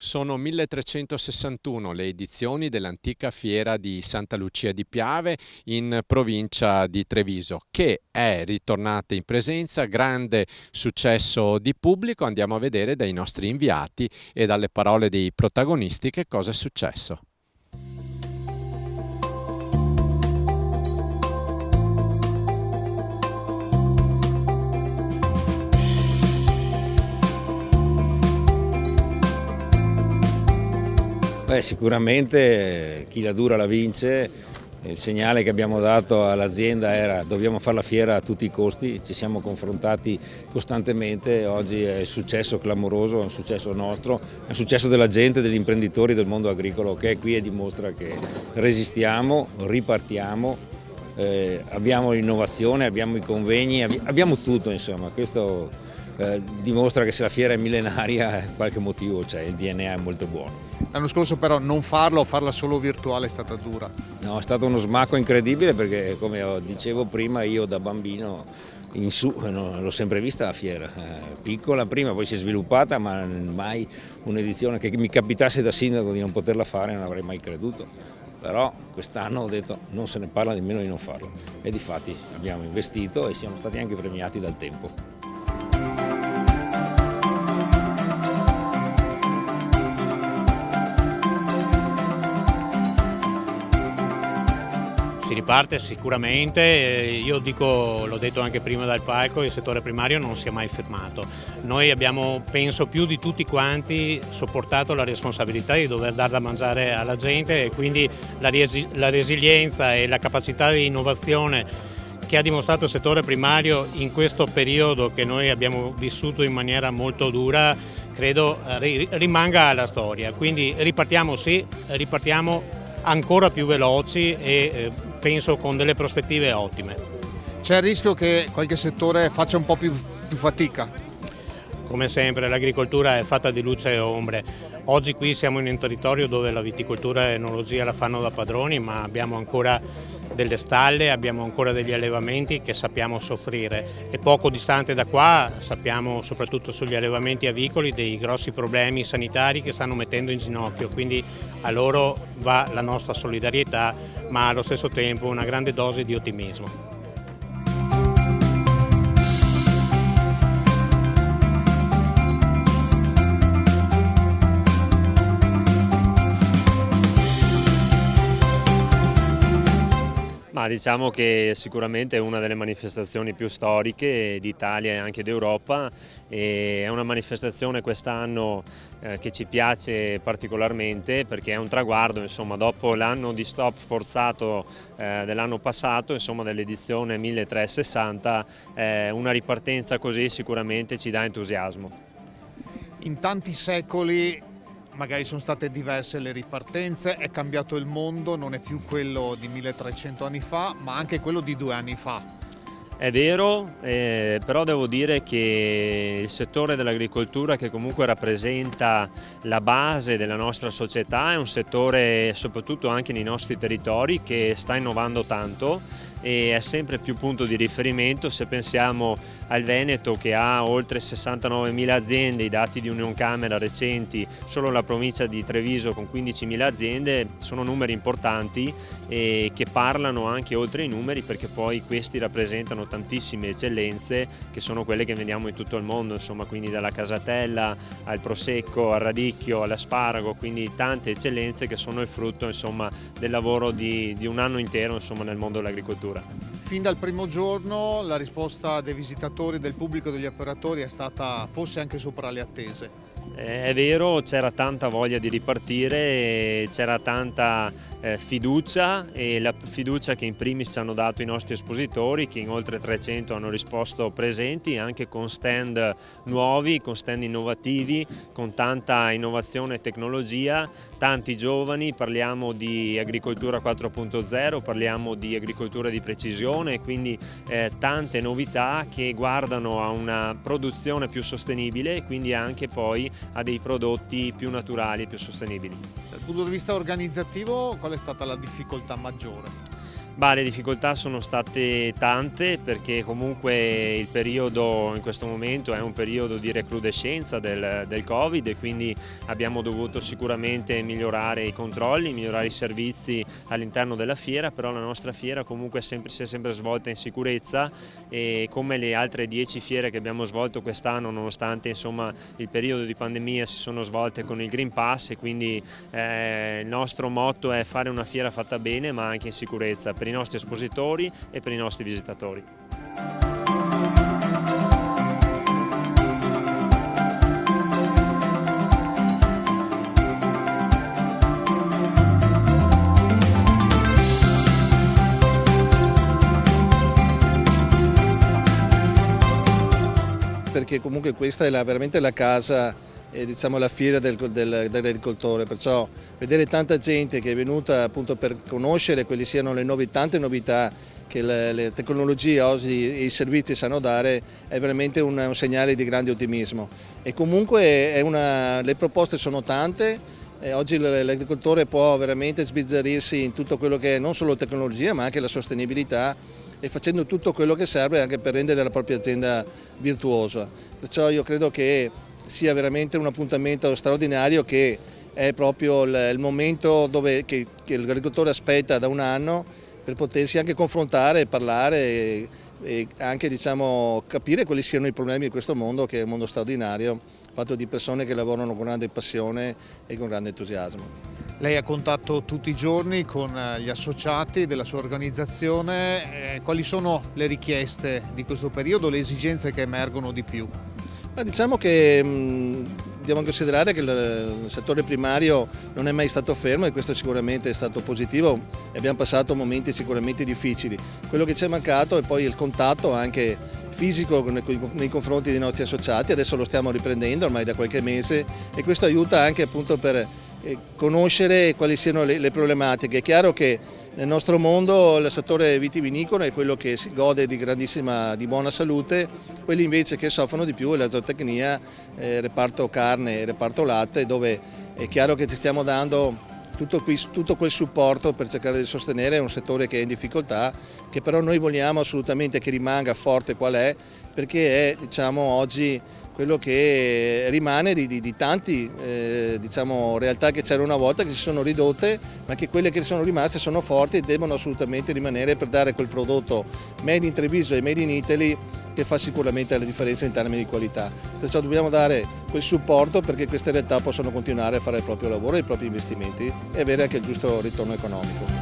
Sono 1361 le edizioni dell'antica fiera di Santa Lucia di Piave in provincia di Treviso, che è ritornata in presenza, grande successo di pubblico. Andiamo a vedere dai nostri inviati e dalle parole dei protagonisti che cosa è successo. Sicuramente chi la dura la vince. Il segnale che abbiamo dato all'azienda era: dobbiamo fare la fiera a tutti i costi, ci siamo confrontati costantemente. Oggi è un successo clamoroso, è un successo nostro, è un successo della gente, degli imprenditori del mondo agricolo che è qui e dimostra che resistiamo, ripartiamo, abbiamo l'innovazione, abbiamo i convegni, abbiamo tutto, insomma. Questo dimostra che se la fiera è millenaria qualche motivo c'è, il DNA è molto buono. L'anno scorso però non farlo, farla solo virtuale è stata dura. No, è stato uno smacco incredibile perché, come dicevo prima, io da bambino in su l'ho sempre vista la fiera, piccola prima, poi si è sviluppata, ma mai un'edizione che mi capitasse da sindaco di non poterla fare non avrei mai creduto. Però quest'anno ho detto non se ne parla nemmeno di non farlo e difatti abbiamo investito e siamo stati anche premiati dal tempo. Si riparte sicuramente, io dico, l'ho detto anche prima dal palco, il settore primario non si è mai fermato. Noi abbiamo, penso più di tutti quanti, sopportato la responsabilità di dover dar da mangiare alla gente e quindi la resilienza e la capacità di innovazione che ha dimostrato il settore primario in questo periodo che noi abbiamo vissuto in maniera molto dura, credo rimanga alla storia. Quindi ripartiamo sì, ripartiamo ancora più veloci e penso con delle prospettive ottime. C'è il rischio che qualche settore faccia un po' più fatica? Come sempre l'agricoltura è fatta di luce e ombre. Oggi qui siamo in un territorio dove la viticoltura e l'enologia la fanno da padroni, ma abbiamo ancora delle stalle, abbiamo ancora degli allevamenti che sappiamo soffrire e poco distante da qua sappiamo, soprattutto sugli allevamenti avicoli, dei grossi problemi sanitari che stanno mettendo in ginocchio, quindi a loro va la nostra solidarietà, ma allo stesso tempo una grande dose di ottimismo. Ma diciamo che sicuramente è una delle manifestazioni più storiche d'Italia e anche d'Europa e è una manifestazione quest'anno che ci piace particolarmente perché è un traguardo, insomma, dopo l'anno di stop forzato dell'anno passato, insomma, dell'edizione 1360, una ripartenza così sicuramente ci dà entusiasmo. In tanti secoli magari sono state diverse le ripartenze, è cambiato il mondo, non è più quello di 1300 anni fa, ma anche quello di 2 anni fa. È vero, però devo dire che il settore dell'agricoltura, che comunque rappresenta la base della nostra società, è un settore, soprattutto anche nei nostri territori, che sta innovando tanto e è sempre più punto di riferimento. Se pensiamo al Veneto, che ha oltre 69.000 aziende, i dati di Unioncamera recenti, solo la provincia di Treviso con 15.000 aziende, sono numeri importanti e che parlano anche oltre i numeri, perché poi questi rappresentano tantissime eccellenze che sono quelle che vediamo in tutto il mondo, insomma, quindi dalla casatella al prosecco, al radicchio, all'asparago, quindi tante eccellenze che sono il frutto, insomma, del lavoro di un anno intero, insomma, nel mondo dell'agricoltura. Fin dal primo giorno la risposta dei visitatori, del pubblico, degli operatori è stata forse anche sopra le attese. È vero, c'era tanta voglia di ripartire, c'era tanta fiducia, e la fiducia che in primis ci hanno dato i nostri espositori, che in oltre 300 hanno risposto presenti, anche con stand nuovi, con stand innovativi, con tanta innovazione e tecnologia, tanti giovani. Parliamo di agricoltura 4.0, parliamo di agricoltura di precisione, quindi tante novità che guardano a una produzione più sostenibile e quindi anche poi a dei prodotti più naturali e più sostenibili. Dal punto di vista organizzativo, qual è stata la difficoltà maggiore? Le difficoltà sono state tante, perché comunque il periodo in questo momento è un periodo di recrudescenza del Covid, e quindi abbiamo dovuto sicuramente migliorare i controlli, migliorare i servizi all'interno della fiera, però la nostra fiera comunque si è sempre svolta in sicurezza, e come le altre 10 fiere che abbiamo svolto quest'anno, nonostante insomma il periodo di pandemia, si sono svolte con il Green Pass, e quindi il nostro motto è fare una fiera fatta bene ma anche in sicurezza per i nostri espositori e per i nostri visitatori. Perché comunque questa è veramente la casa, diciamo la fiera dell'agricoltore, perciò vedere tanta gente che è venuta appunto per conoscere quali siano le tante novità che le tecnologie oggi e i servizi sanno dare è veramente un segnale di grande ottimismo. E comunque le proposte sono tante, oggi l'agricoltore può veramente sbizzarrirsi in tutto quello che è non solo tecnologia ma anche la sostenibilità, e facendo tutto quello che serve anche per rendere la propria azienda virtuosa. Perciò io credo che sia veramente un appuntamento straordinario, che è proprio il momento che l'agricoltore aspetta da un anno per potersi anche confrontare, parlare e anche capire quali siano i problemi di questo mondo, che è un mondo straordinario, fatto di persone che lavorano con grande passione e con grande entusiasmo. Lei ha contatto tutti i giorni con gli associati della sua organizzazione, quali sono le richieste di questo periodo, le esigenze che emergono di più? Ma diciamo che dobbiamo considerare che il settore primario non è mai stato fermo, e questo sicuramente è stato positivo, e abbiamo passato momenti sicuramente difficili. Quello che ci è mancato è poi il contatto anche fisico nei confronti dei nostri associati. Adesso lo stiamo riprendendo ormai da qualche mese, e questo aiuta anche appunto per conoscere quali siano le problematiche. È chiaro che nel nostro mondo il settore vitivinicolo è quello che si gode di buona salute, quelli invece che soffrono di più è la zootecnia, reparto carne e reparto latte, dove è chiaro che ci stiamo dando tutto quel supporto per cercare di sostenere un settore che è in difficoltà, che però noi vogliamo assolutamente che rimanga forte qual è, perché è oggi quello che rimane di tanti realtà che c'erano una volta, che si sono ridotte, ma che quelle che sono rimaste sono forti e devono assolutamente rimanere per dare quel prodotto made in Treviso e made in Italy che fa sicuramente la differenza in termini di qualità. Perciò dobbiamo dare quel supporto perché queste realtà possano continuare a fare il proprio lavoro e i propri investimenti e avere anche il giusto ritorno economico.